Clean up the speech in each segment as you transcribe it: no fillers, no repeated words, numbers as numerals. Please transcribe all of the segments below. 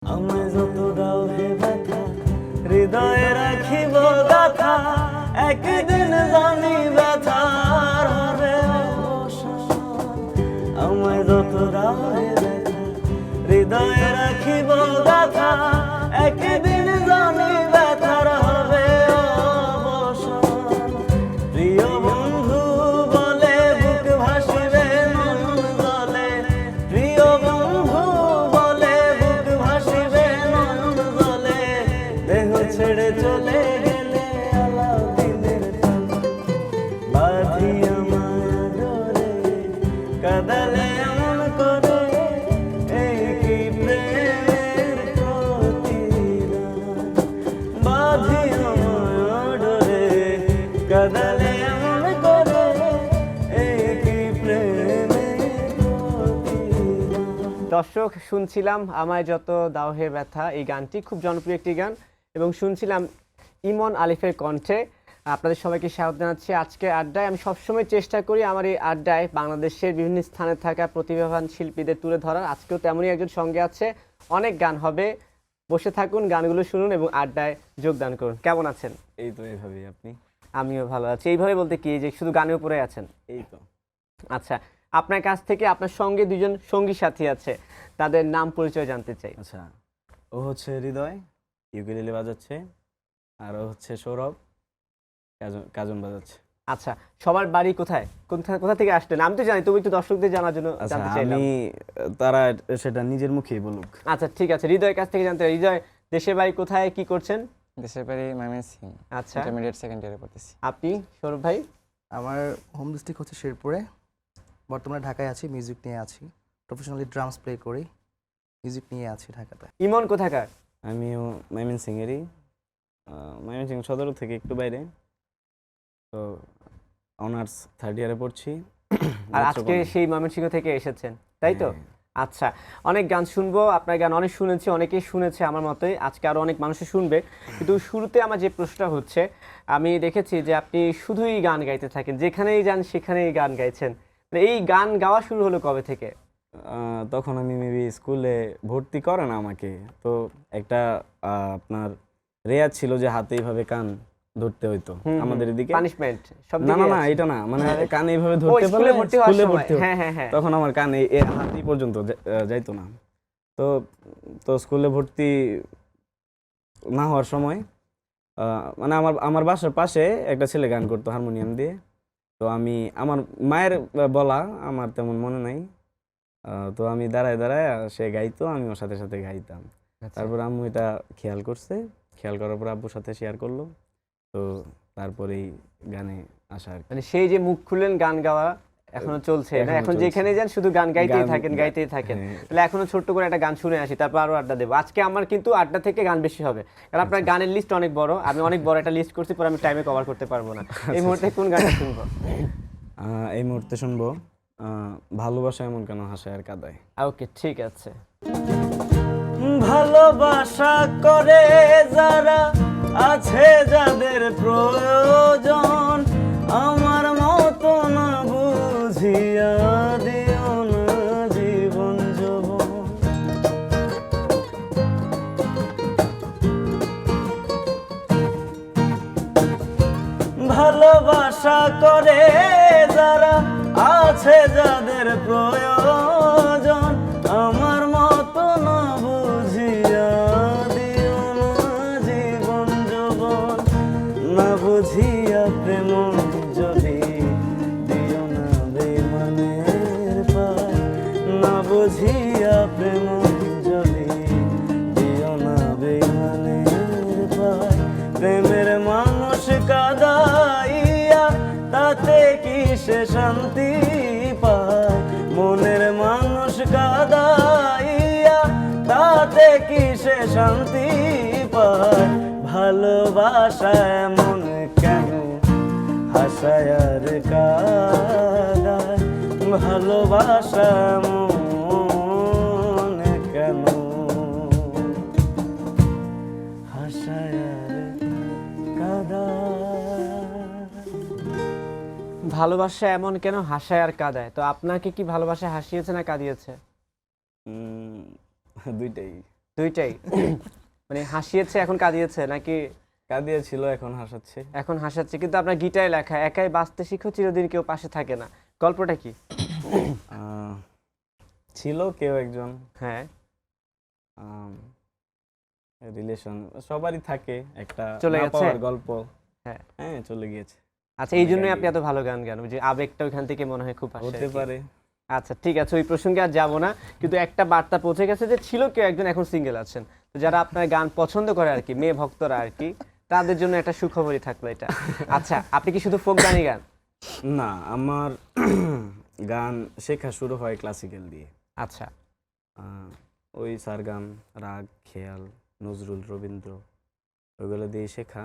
আমায় যত দাও হে ব্যথা, হৃদয়ে রাখিব গাথা, একদিন জানি ব্যথার হবে অবসান। আমায় যত দাও হে ব্যথা, হৃদয়ে রাখিব গাথা, একদিন জানি ব্যথার হবে অবসান। প্রিয় বন্ধু বলে বুক ভাসিবে নয়ন জলে, প্রিয় বন্ধু বলে বুক ভাসিবে নয়ন জলে, দেহ ছেড়ে চলে গেলে আলাদিনের টানে, বাঁধি আমায় ডোরে, কাঁদালে এমন করে, এই কি প্রেমের প্রতিদান। বাঁধি আমায় ডোরে, কাঁদালে এমন করে, এই কি প্রেমের প্রতিদান। দর্শক, শুনছিলাম আমায় যত দাও হে ব্যথা, এই গানটি খুব জনপ্রিয় একটি গান এবং শুনছিলাম ইমন আলিফের কণ্ঠে। আপনাদের সবাইকে স্বাগত জানাচ্ছি আজকে আড্ডায়। আমি সবসময় চেষ্টা করি আমার এই আড্ডায় বাংলাদেশের বিভিন্ন স্থানে থাকা প্রতিভাবান শিল্পীদের তুলে ধরার। আজকেও তেমনই একজন সঙ্গে আছে। অনেক গান হবে, বসে থাকুন, গানগুলো শুনুন এবং আড্ডায় যোগদান করুন। কেমন আছেন? এই তো এইভাবেই। আপনি? আমিও ভালো আছি। এইভাবে বলতে কি, যে শুধু গানের উপরে আছেন? এই তো। আচ্ছা, আপনার কাছ থেকে আপনার সঙ্গে দুজন সঙ্গী সাথী আছে, তাদের নাম পরিচয় জানতে চাই। আচ্ছা, ও হচ্ছে হৃদয়, ইউকেলেলে বাজাচ্ছে, আর ও হচ্ছে সৌরভ, কাজন বাজাচ্ছে। আচ্ছা, সবার বাড়ি কোথায়, কোথা থেকে আসলেন? আমি তো জানি, তবু একটু দর্শকদের জানার জন্য আচ্ছা, জানতে চাইলাম। আমি তারা সেটা নিজের মুখেই বলুক। আচ্ছা, ঠিক আছে, হৃদয়ের কাছ থেকে জানতে চাই। হৃদয়, দেশের বাড়ি কোথায়, কি করছেন? দেশের বাড়ি ময়মনসিংহ, আচ্ছা, ইন্টারমিডিয়েট সেকেন্ড ইয়ারে পড়তেছি। আপনি সৌরভ ভাই? আমার হোম ডিস্ট্রিক্ট হচ্ছে শেরপুরে, বর্তমানে ঢাকায় আছি, মিউজিক নিয়ে আছি, প্রফেশনালি ড্রামস প্লে করি, মিউজিক নিয়ে আছি ঢাকাতে। ইমন কোথাকার? আমিও ময়মনসিংহেরই, ময়মনসিংহ সদর থেকে একটু বাইরে। তো অনার্স থার্ড ইয়ারে পড়ছি। আর আজকে সেই ময়মনসিংহ থেকে এসেছেন, তাই তো? হ্যাঁ। আচ্ছা, অনেক গান শুনবো, আপনার গান অনেক শুনেছি, অনেকেই শুনেছে আমার মতোই, আজকে আরো অনেক মানুষই শুনবে। কিন্তু শুরুতে আমার যে প্রশ্নটা হচ্ছে, আমি দেখেছি যে আপনি শুধুই গান গাইতে থাকেন, যেখানেই যান সেখানেই গান গাইছেন। এই গান গাওয়া শুরু হলো কবে থেকে? তখন আমি মেবি স্কুলে ভর্তি করে না আমাকে, তো একটা আপনার রেয়াজ ছিল যে হাতে এইভাবে কান ধরতে হইতো আমাদের এদিকে। পানিশমেন্ট সব না দিকে না না, আছে। এটা না, মানে কান এইভাবে ও, ধরতে স্কুলে পারলে ভর্তি হওয়ার স্কুলে সময়। ভর্তি হতো। হ্যাঁ হ্যাঁ হ্যাঁ। তখন আমার কান এই হাতি পর্যন্ত যাইতো না। তো তো স্কুলে ভর্তি না হওয়ার সময় মানে আমার বাসার পাশে একটা ছেলে গান করতো হারমোনিয়াম দিয়ে। তো আমি, আমার মায়ের বলা, আমার তেমন মনে নাই, তো আমি দাঁড়ায় দাঁড়ায় সে গাইতো, আমি ওর সাথে সাথে গাইতাম। তারপর আম্মু এটা খেয়াল করছে, খেয়াল করার পর আব্বুর সাথে শেয়ার করলো, তো তারপরেই গানে আসা আর কি। মানে সেই যে মুখ খুললেন গান গাওয়া এখনো চলছে না? এখনো এখন চলছে। যেখানে যান শুধু গান গাইতেই গান- থাকেন, গাইতেই থাকেন। হ্যাঁ। তাহলে এখনো ছোট্ট করে একটা গান শুনে আসি, তারপর আরো আড্ডা দেবো। আজকে আমার কিন্তু আড্ডা থেকে গান বেশি হবে, কারণ আপনার গানের লিস্ট অনেক বড়। আমি অনেক বড় একটা লিস্ট করছি, পরে আমি টাইমে কভার করতে পারবো না। এই মুহূর্তে কোন গানটা শুনবো? এই মুহূর্তে শুনবো ভালোবাসা এমন কেন হাসায় আর কাঁদায়। ওকে, ঠিক আছে। ভালোবাসা করে যারা আছে যাদের প্রয়োজন, আমার মতো না বুঝিয়া দিও না জীবন যৌবন। ভালোবাসা করে যারা আছে যাদের প্রয়োজন, আমার মতো না বুঝিয়া দিও না জীবন যৌবন। না বুঝিয়া প্রেম যদি দিও না বেমানের পায়, না বুঝিয়া প্রেম যদি দিও না বেমানের পায়। প্রেমের মানুষ কাঁদাইয়া তাতে কি সে শান্তি পায়, মনের মানুষ কাঁদাইয়া তাতে কি সে শান্তি পায়। ভালোবাসা এমন কেন হাসায় আর কাঁদায়, ভালোবাসা এমন কেন হাসায় আর ভালোবাসা এমন কেন হাসায় আর কাঁদায়। তো আপনাকে কি ভালোবাসা হাসিয়েছে না কাঁদিয়েছে? দুইটাই। দুইটাই মানে হাসিয়েছে এখন কাঁদিয়েছে নাকি কাঁদিয়ে ছিল, এখন হাসাচ্ছে। এখন হাসাচ্ছে, কিন্তু আপনার গিটারে লেখা একাই বাঁচতে শিখো চিরদিন কেউ পাশে থাকে না, গল্পটা কি? আহ, ছিল কেউ একজন, হ্যাঁ, রিলেশন সবারই থাকে একটা চলে না গেছে? পাওয়ার গল্প। হ্যাঁ। হ্যাঁ, চলে গিয়েছে। আচ্ছা, এই অনেক জন্যই আগে। আপনি এত ভালো গান গান, যে আবেগটা ওইখান থেকে মনে হয় খুব আসে হতে আর কি। পারে। আচ্ছা ঠিক আছে, ওই প্রসঙ্গে আর যাবো না, কিন্তু একটা বার্তা পৌঁছে গেছে যে ছিল কেউ একজন এখন সিঙ্গেল আছেন, তো যারা আপনার গান পছন্দ করে আর কি, মেয়ে ভক্তরা আর কি, তাদের জন্য একটা সুখবরই থাকলো এটা। আচ্ছা, আপনি কি শুধু ফোক গানই গান? না, আমার গান শেখা শুরু হয় ক্লাসিক্যাল দিয়ে। আচ্ছা, ওই সারগাম, রাগ, খেয়াল, নজরুল, রবীন্দ্র, ওইগুলো দিয়ে শেখা।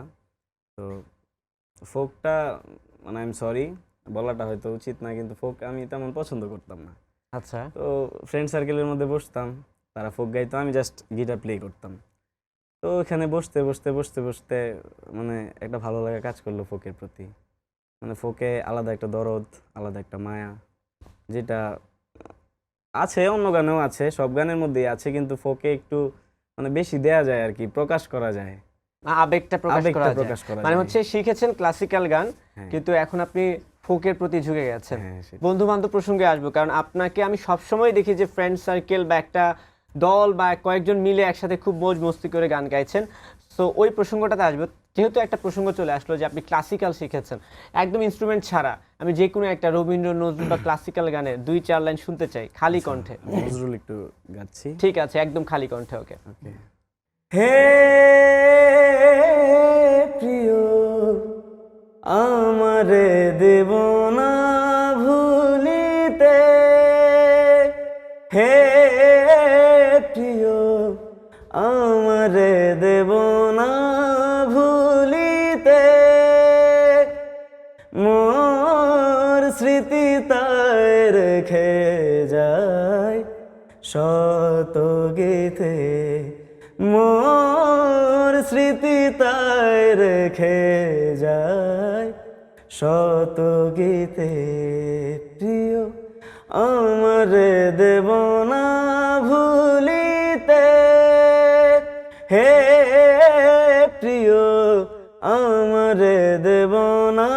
তো ফোকটা মানে আই এম সরি, বলাটা হয়তো উচিত না, কিন্তু ফোক আমি তেমন পছন্দ করতাম না। আচ্ছা, তো ফ্রেন্ড সার্কেলের মধ্যে বসতাম, তারা ফোক গাইতো, আমি জাস্ট গিটার প্লে করতাম। তো ওখানে বসতে বসতে বসতে বসতে মানে একটা ভালো লাগা কাজ করলো ফোকের প্রতি। মানে ফোকে আলাদা একটা দরদ, আলাদা একটা মায়া, যেটা আছে অন্য গানেও আছে, সব গানের মধ্যেই আছে, কিন্তু ফোকে একটু মানে বেশি দেয়া যায় আর কি, প্রকাশ করা যায়, আবেগটা প্রকাশ আবেগটা করা যায়। প্রকাশ করা মানে যায়। হচ্ছে শিখেছেন ক্লাসিক্যাল গান, হ্যাঁ। কিন্তু এখন আপনি ফোকের প্রতি ঝুঁকে গেছেন। হ্যাঁ, সেটাই। বন্ধু বান্ধব প্রসঙ্গে আসবো, কারণ আপনাকে আমি সবসময় দেখি যে ফ্রেন্ড সার্কেল বা একটা দল বা কয়েকজন মিলে একসাথে খুব মৌজ মস্তি করে গান গাইছেন। সো ওই প্রসঙ্গটাতে আসবো, যেহেতু একটা প্রসঙ্গ চলে আসলো যে আপনি ক্লাসিক্যাল শিখেছেন একদম ইনস্ট্রুমেন্ট ছাড়া, আমি যে কোনো একটা রবীন্দ্র, নজরুল বা ক্লাসিক্যাল গানে 2-4 লাইন শুনতে চাই খালি কণ্ঠে। নজরুল একটু গাচ্ছি। ঠিক আছে, একদম খালি কণ্ঠে, ওকে। ওকে। হে প্রিয়, আমারে দেব না ভুলিতে, হে প্রিয়, আমারে দেব না ভুলিতে, মোর স্মৃতি তাই রেখে যায় শত গীতে, মোর স্মৃতি তাই রেখে যায় শত গীতে, প্রিয়, আমারে দেব না ভুলিতে, হে প্রিয়, আমারে দেব না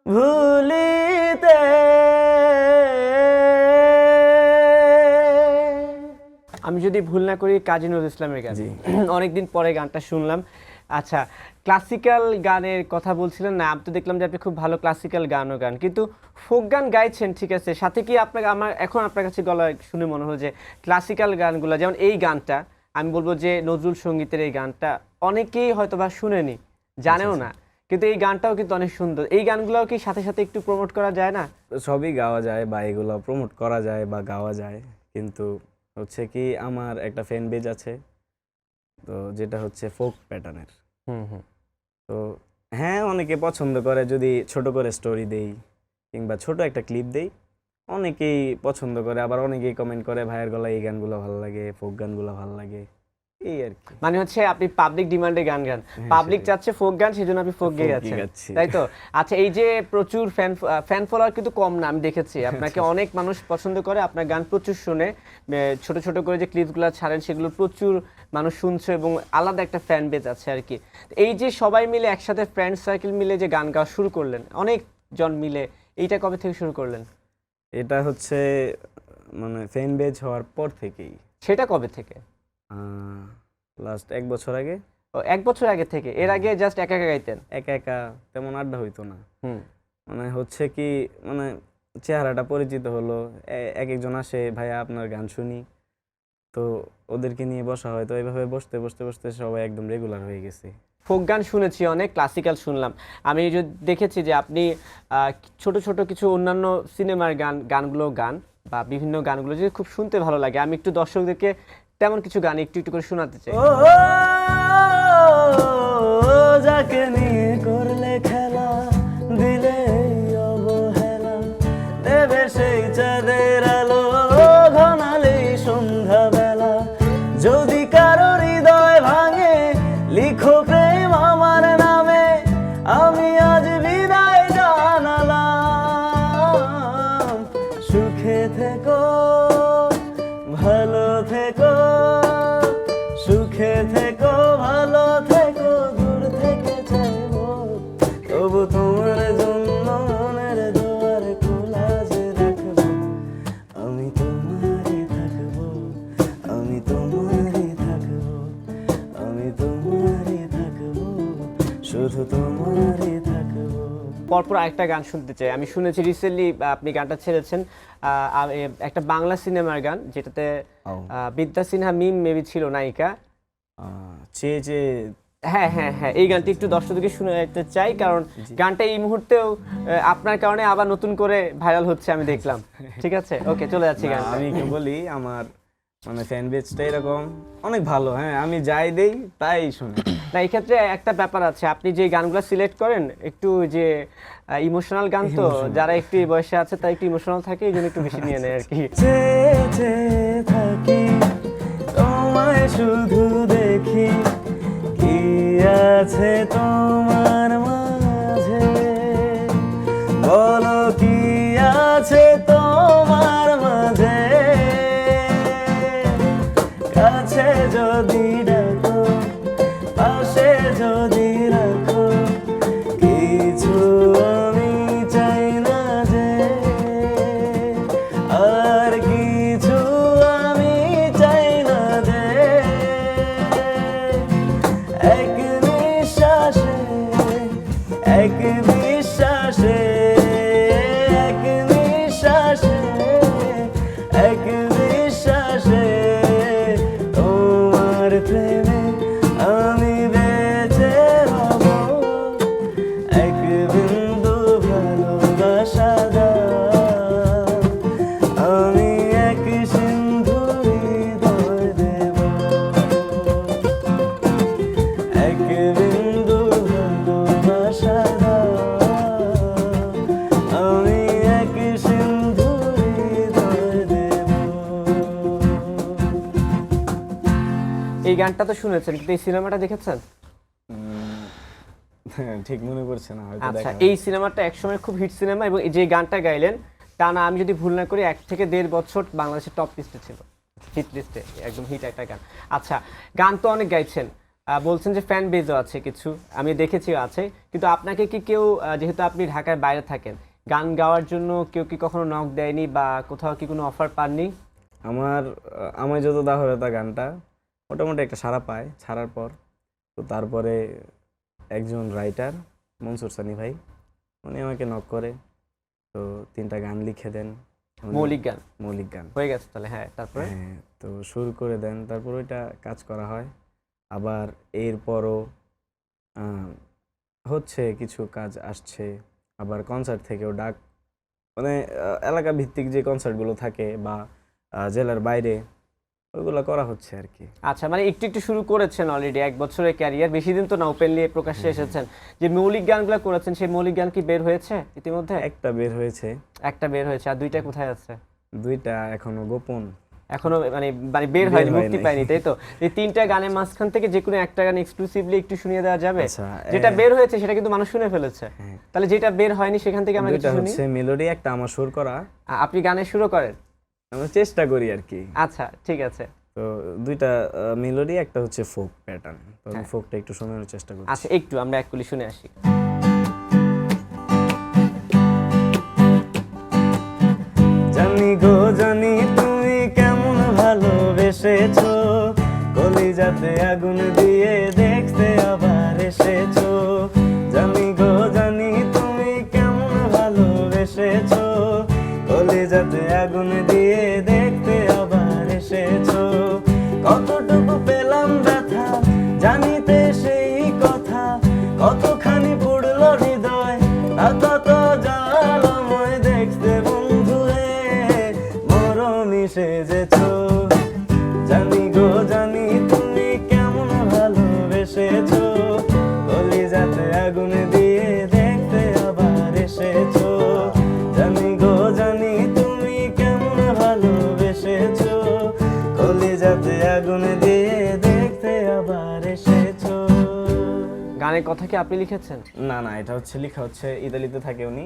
ভুলিতে। আমি যদি ভুল না করি কাজী নজরুল ইসলামের গান, জি। অনেকদিন পরে গানটা শুনলাম। আচ্ছা, ক্লাসিক্যাল গানের কথা বলছিলেন না, আমি তো দেখলাম যে আপনি খুব ভালো ক্লাসিক্যাল গানও গান, কিন্তু ফোক গান গাইছেন ঠিক আছে, সাথে কি আপনাকে আমার এখন আপনার কাছে গলা শুনে মনে হলো যে ক্লাসিক্যাল গানগুলো, যেমন এই গানটা, আমি বলবো যে নজরুল সঙ্গীতের এই গানটা অনেকেই হয়তো বা শুনেনি, জানেও না, কিন্তু এই গানটাও কিন্তু অনেক সুন্দর। এই গানগুলোও কি সাথে সাথে একটু প্রমোট করা যায় না? সবই গাওয়া যায় বা এগুলো প্রমোট করা যায় বা গাওয়া যায়, কিন্তু হচ্ছে কি আমার একটা ফ্যান পেজ আছে, তো যেটা হচ্ছে ফোক প্যাটার্নের। হুম হুম। তো হ্যাঁ, অনেকে পছন্দ করে যদি ছোট করে স্টোরি দেই কিংবা ছোট একটা ক্লিপ দেই, অনেকেই পছন্দ করে, আবার অনেকেই কমেন্ট করে ভাইয়ের গলায় এই গানগুলো ভালো লাগে, ফোক গানগুলো ভালো লাগে, এই আর কি। মানে হচ্ছে আপনি পাবলিক ডিমান্ডে গান গান, হ্যাঁ, পাবলিক সেটাই। চাচ্ছে ফোক গান, সেজন্য আপনি ফোক গেয়ে folk যাচ্ছেন, গাচ্ছি। তাই তো? আচ্ছা, এই যে প্রচুর ফ্যান ফলোয়ার কিন্তু কম না, আমি দেখেছি আপনাকে অনেক মানুষ পছন্দ করে, আপনার গান প্রচুর শুনে, ছোট ছোট করে যে ক্লিপগুলো ছাড়েন সেগুলো প্রচুর মানুষ শুনছে এবং আলাদা একটা ফ্যান বেজ আছে আর কি। এই যে সবাই মিলে একসাথে ফ্রেন্ড সার্কেল মিলে যে গান গাওয়া শুরু করলেন অনেকজন মিলে, এইটা কবে থেকে শুরু করলেন? এটা হচ্ছে মানে ফ্যান বেজ হওয়ার পর থেকেই, সেটা কবে থেকে? লাস্ট 1 বছর আগে। ও, 1 বছর আগে থেকে? এর আগে জাস্ট একা একা গাইতেন? একা একা তেমন আড্ডা হইতো না, হুম। মানে হচ্ছে কি মানে চেহারাটা পরিচিত হলো, এক একজন আসে, ভাইয়া আপনার গান শুনি, তো ওদেরকে নিয়ে বসা হয়, তো এইভাবে বসতে বসতে বসতে সবাই একদম রেগুলার হয়ে গেছে। ফোক গান শুনেছি অনেক, ক্লাসিক্যাল শুনলাম, আমি যে দেখেছি যে আপনি ছোট ছোট কিছু অন্যান্য সিনেমার গানগুলো গান বা বিভিন্ন গানগুলো যে খুব শুনতে ভালো লাগে, আমি একটু দর্শকদেরকে তেমন কিছু গান একটু একটু করে শোনাতে চাই। ও যাকে নিয়ে করলে খেলা, দিলে অবহেলা, দেবে সেই চাঁদের আলো ঘনালেই সন্ধ্যা বেলা, যদি কারো হৃদয় ভাঙে লিখো প্রেম আমার নামে, আমি আজ বিদায় জানালাম, সুখে থেকো, ভালো থেকো। থেকো ভালো থেকো দূর থেকে চাইবো তবু তোমার জন্য মনের দুয়ার খোলা যে রাখবো আমি তোমারই থাকবো আমি তোমারই থাকবো আমি তোমারই থাকবো শুধু তোমারই থাকবো। পরপর আরেকটা গান শুনতে চাই। আমি শুনেছি রিসেন্টলি আপনি গানটা ছেড়েছেন একটা বাংলা সিনেমার গান, যেটাতে বিদ্যা সিনহা মিম মেবি ছিল নায়িকা। চেয়ে চেয়ে হ্যাঁ হ্যাঁ হ্যাঁ, এই গানটি একটু দর্শকদেরকে শুনতে চাই, কারণ গানটা এই মুহূর্তেও আপনার কারণে আবার নতুন করে ভাইরাল হচ্ছে আমি দেখলাম। ঠিক আছে, ওকে, চলে যাচ্ছি গান। আমি কি বলি, আমার মানে ফ্যান বেজটা এরকম অনেক ভালো। হ্যাঁ, আমি যাই দেই তাই শুনি। না, এই ক্ষেত্রে একটা ব্যাপার আছে, আপনি যে গানগুলো সিলেক্ট করেন একটু যে ইমোশনাল গান, তো যারা একটু এই বয়সে আছে তারা একটু ইমোশনাল থাকে, এই জন্য একটু বেশি নিয়ে নেয় আর কি। চেয়ে চেয়ে থাকি তোমায় শুধু দেখি কি আছে তোমার মাঝে বলো কি আছে তোমার মাঝে কাছে যদি ডাকো পাশে যদি রাখো কিছু আমি চাই না যে আর কিছু আমি চাই না যে এক নিঃশ্বাসে এক বিশ্বাসে এক নিঃশ্বাসে এক বিশ্বাসে তোমার প্রেমে আমি বেঁচে রব এক বিন্দু ভালোবাসা দাও আমি এক সিন্ধু হৃদয় দেব এক বিন্দু ভালোবাসা দাও আমি এক সিন্ধু হৃদয় দেব। এই গানটা তো শুনেছেন, কিন্তু এই সিনেমাটা দেখেছেন? ঠিক মনে পড়ছে না হয়তো আচ্ছা, দেখা এই সিনেমাটা একসময় খুব হিট সিনেমা, এবং এই যে গানটা গাইলেন টানা আমি যদি ভুল না করি 1 থেকে 1.5 বছর বাংলাদেশের টপ লিস্টে ছিল, হিট লিস্টে, একদম হিট একটা গান। আচ্ছা, গান তো অনেক গাইছেন, বলছেন যে ফ্যান বেজও আছে কিছু, আমি দেখেছি আছে, কিন্তু আপনাকে কি কেউ, যেহেতু আপনি ঢাকার বাইরে থাকেন, গান গাওয়ার জন্য কেউ কি কখনো নক দেয়নি বা কোথাও কি কোনো অফার পাননি? আমার আমায় যত দা হবে তা গানটা মোটামুটি একটা সাড়া পায় ছাড়ার পর। তো তারপরে একজন রাইটার মনসুর সানি ভাই, উনি আমাকে নক করে, তো 3টা গান লিখে দেন, মৌলিক গান মৌলিক গান হয়ে গেছে তাহলে। হ্যাঁ, তারপরে হ্যাঁ, তো সুর করে দেন, তারপর ওইটা কাজ করা হয়। আবার এরপরও হচ্ছে কিছু কাজ আসছে, আবার কনসার্ট থেকেও ডাক, মানে এলাকা ভিত্তিক যে কনসার্টগুলো থাকে বা জেলার বাইরে ওইগুলো করা হচ্ছে আর কি। আচ্ছা, মানে একটু একটু শুরু করেছেন অলরেডি, 1 বছরের ক্যারিয়ার, বেশি দিন তো না ওপেনলি প্রকাশ্যে এসেছেন। যে মৌলিক গানগুলো করেছেন সেই মৌলিক গান কি বের হয়েছে ইতিমধ্যে? একটা বের হয়েছে, একটা বের হয়েছে, আর 2টা কোথায় আছে? 2টা এখনো গোপন, এখনো মানে মানে বের হয়নি, মুক্তি হয়নি। পায়নি, তাই তো? এই 3টা গানের মাঝখান থেকে যে কোনো একটা গান এক্সক্লুসিভলি একটু শুনিয়ে দেওয়া যাবে? আচ্ছা, যেটা বের হয়েছে সেটা কিন্তু মানুষ শুনে ফেলেছে, হ্যাঁ। তাহলে যেটা বের হয়নি সেখান থেকে আমরা কিছু 2টা শুনি। হচ্ছে মেলোডি, একটা আমার সুর করা, আপনি গানের শুরু করেন? আমরা চেষ্টা করি আর কি। আচ্ছা, ঠিক আছে। তো 2টা মেলোডি, একটা হচ্ছে ফোক প্যাটার্ন, তো হ্যাঁ। ফোকটা একটু শোনানোর চেষ্টা করি। আচ্ছা, একটু আমরা এক কুলি শুনে আসি। জানি গো জানি তুমি কেমন ভালোবেসেছো, কলিজাতে আগুন দিয়ে দেখতে আবার এসেছো। জানি গো জানি তুমি কেমন ভালোবেসেছো, কলিজাতে আগুন দিয়ে দেখতে আবার এসেছো। কতটুকু পেলাম ব্যথা জানিতে সেই কথা, কতখানি পুড়লো হৃদয় তা কত জ্বালাময় দেখতে বন্ধু হে মরমী সেজেছো। জানি গো জানি তুমি কেমন ভালোবেসেছো, কলিজাতে আগুন দিয়ে দেখতে আবার এসেছো। জানি গো জানি তুমি কেমন ভালোবেসেছো, কলিজাতে আগুন দিয়ে দেখতে আবার এসেছো। গানের কথা কি আপনি লিখেছেন? না না, এটা হচ্ছে লেখা হচ্ছে ইতালিতে থাকে উনি,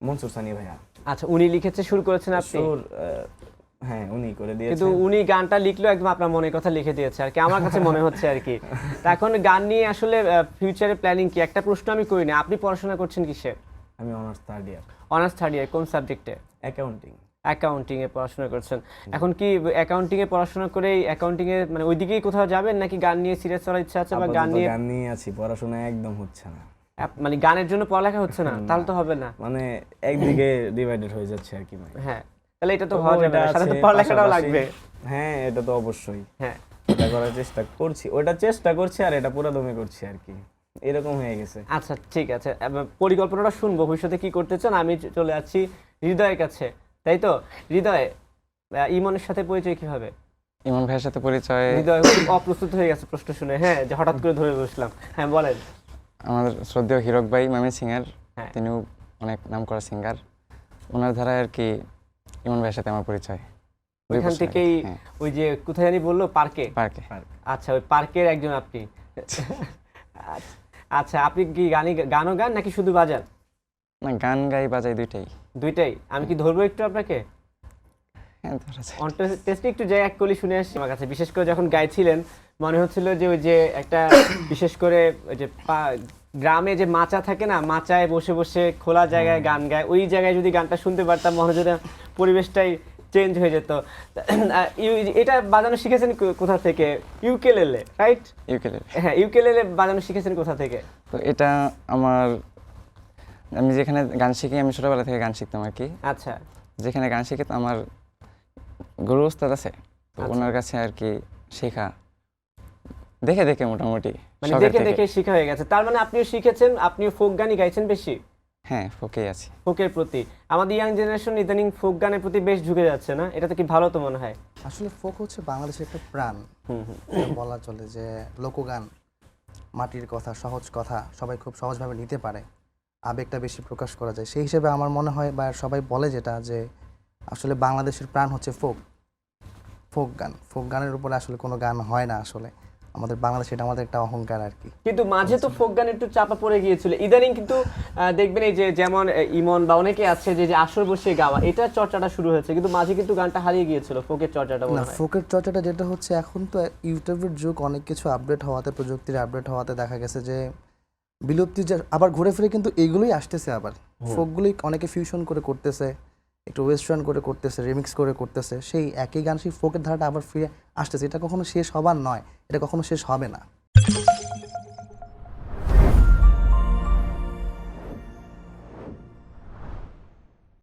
মনসুর সানি ভাইয়া। আচ্ছা, উনি লিখেছে, সুর করেছেন আপনি? সুর হ্যাঁ উনি করে দিয়েছেন। কিন্তু উনি গানটা লিখলো একদম আপনার মনের কথা লিখে দিয়েছে আর কি, আমার কাছে মনে হচ্ছে আর কি। তা এখন গান নিয়ে আসলে ফিউচারে প্ল্যানিং কি? একটা প্রশ্ন আমি করি না, আপনি পড়াশোনা করছেন কিসে? আমি honours third year, honours third year, কোন সাবজেক্টে? অ্যাকাউন্টিং। অ্যাকাউন্টিং এ পড়াশোনা করছেন। এখন কি অ্যাকাউন্টিং এ পড়াশোনা করে অ্যাকাউন্টিং এ মানে ওইদিকেই কোথাও যাবেন, নাকি গান নিয়ে সিরিয়াস হওয়ার ইচ্ছা আছে, বা গান নিয়ে গান নিয়ে আছি, পড়াশোনা একদম হচ্ছে না। মানে গানের জন্য পড়ালেখা হচ্ছে না? তাহলে তো হবে না। মানে একদিকে ডিভাইডেড হয়ে যাচ্ছে আর কি ভাই। হ্যাঁ, তাহলে এটা তো তো হওয়া যাবে ওটা না, সাথে তো আছে, পড়ালেখাটাও পাশাপাশি- লাগবে। হ্যাঁ এটা তো অবশ্যই, হ্যাঁ, এটা করার চেষ্টা করছি, ওটা চেষ্টা করছি আর এটা পুরো দমে করছি আর কি, এরকম হয়ে গেছে। আচ্ছা ঠিক আছে, এবার পরিকল্পনাটা শুনবো ভবিষ্যতে কি করতে চান। আমি চলে যাচ্ছি হৃদয়ের কাছে, তাই তো? হৃদয়, ইমনের সাথে পরিচয় কিভাবে? ইমন ভাইয়ের সাথে পরিচয় হৃদয় খুব অপ্রস্তুত হয়ে গেছে প্রশ্ন শুনে, হ্যাঁ, যে হঠাৎ করে ধরে বসলাম। হ্যাঁ বলেন। আমাদের শ্রদ্ধেয় হীরক ভাই মামি সিঙ্গার, হ্যাঁ। তিনিও অনেক নামকরা সিঙ্গার, ওনার ধারায় আর কি ইমন ভাইয়ের সাথে আমার পরিচয়। 2 ওইখান বছর আগে। থেকেই হ্যাঁ, ওই যে কোথায় জানি বললো, পার্কে? পার্কে। আচ্ছা, ওই পার্কের একজন আপনি। আচ্ছা, আপনি কি গানও গান নাকি শুধু বাজান? না, গান গাই বাজাই দুইটাই। দুইটাই? আমি কি ধরবো একটু আপনাকে? হ্যাঁ, ধরা যায়। অন টেস্টে একটু যাই এক কলি শুনে আসছি আমার কাছে। বিশেষ করে যখন গাইছিলেন মনে হচ্ছিল যে ওই যে একটা বিশেষ করে ওই যে গ্রামে যে মাচা থাকে না, মাচায় বসে বসে খোলা জায়গায় গান গায়, ওই জায়গায় যদি গানটা শুনতে পারতাম মনে হচ্ছে পরিবেশটাই চেঞ্জ হয়ে যেত। এটা বাজানো শিখেছেন কোথা থেকে? Ukulele, right? ইউকেলেলে। হ্যাঁ, ইউকেলেলে বাজানো শিখেছেন কোথা থেকে? তো এটা আমি যেখানে গান শিখি, আমি ছোটবেলা থেকে গান শিখতাম আর কি। আচ্ছা যেখানে গান শিখে তো আমার গুরু ওস্তাদ আছে, তো আচ্ছা। ওনার কাছে আর কি শেখা, দেখে দেখে মোটামুটি মানে শখের দেখে থেকে। দেখে শেখা হয়ে গেছে। তার মানে আপনিও শিখেছেন, আপনিও ফোক গানই গাইছেন বেশি? হ্যাঁ, ফোকেই আছি। ফোকের প্রতি আমাদের ইয়াং জেনারেশন ইদানিং ফোক গানের প্রতি বেশ ঝুঁকে যাচ্ছে না? এটা তো কি ভালো তো মনে হয়? আসলে ফোক হচ্ছে বাংলাদেশের একটা প্রাণ, বলা চলে যে লোকগান, মাটির কথা, সহজ কথা সবাই খুব সহজভাবে নিতে পারে, আবেগটা বেশি প্রকাশ করা যায়। সেই হিসেবে আমার মনে হয় বা সবাই বলে যেটা যে আসলে বাংলাদেশের প্রাণ হচ্ছে ফোক গান। ফোক গানের উপরে আসলে কোনো গান হয় না আসলে আমাদের বাংলাদেশে, এটা আমাদের একটা অহংকার আর কি। কিন্তু মাঝে তো ফোক গান একটু চাপা পড়ে গিয়েছিল, ইদানিং কিন্তু দেখবেন এই যে যেমন ইমন বা অনেকে আছে যে আসর বসে গাওয়া, এটা চর্চাটা শুরু হয়েছে, কিন্তু মাঝে কিন্তু গানটা হারিয়ে গিয়েছিল ফোকের চর্চাটা মনে না, হয়। ফোকের চর্চাটা যেটা হচ্ছে এখন তো ইউটিউবের যুগ, অনেক কিছু আপডেট হওয়াতে, প্রযুক্তির আপডেট হওয়াতে দেখা গেছে যে বিলুপ্তি যে আবার ঘুরে ফিরে কিন্তু এগুলোই আসতেছে, আবার ফোকগুলোই অনেকে ফিউশন করে করতেছে, একটু ওয়েস্টার্ন করে করতেছে, রিমিক্স করে করতেছে, সেই একই গান সেই ফোকের ধারাটা আবার ফিরে আসতেছে। এটা কখনো শেষ হবার নয়, এটা কখনো শেষ হবে না।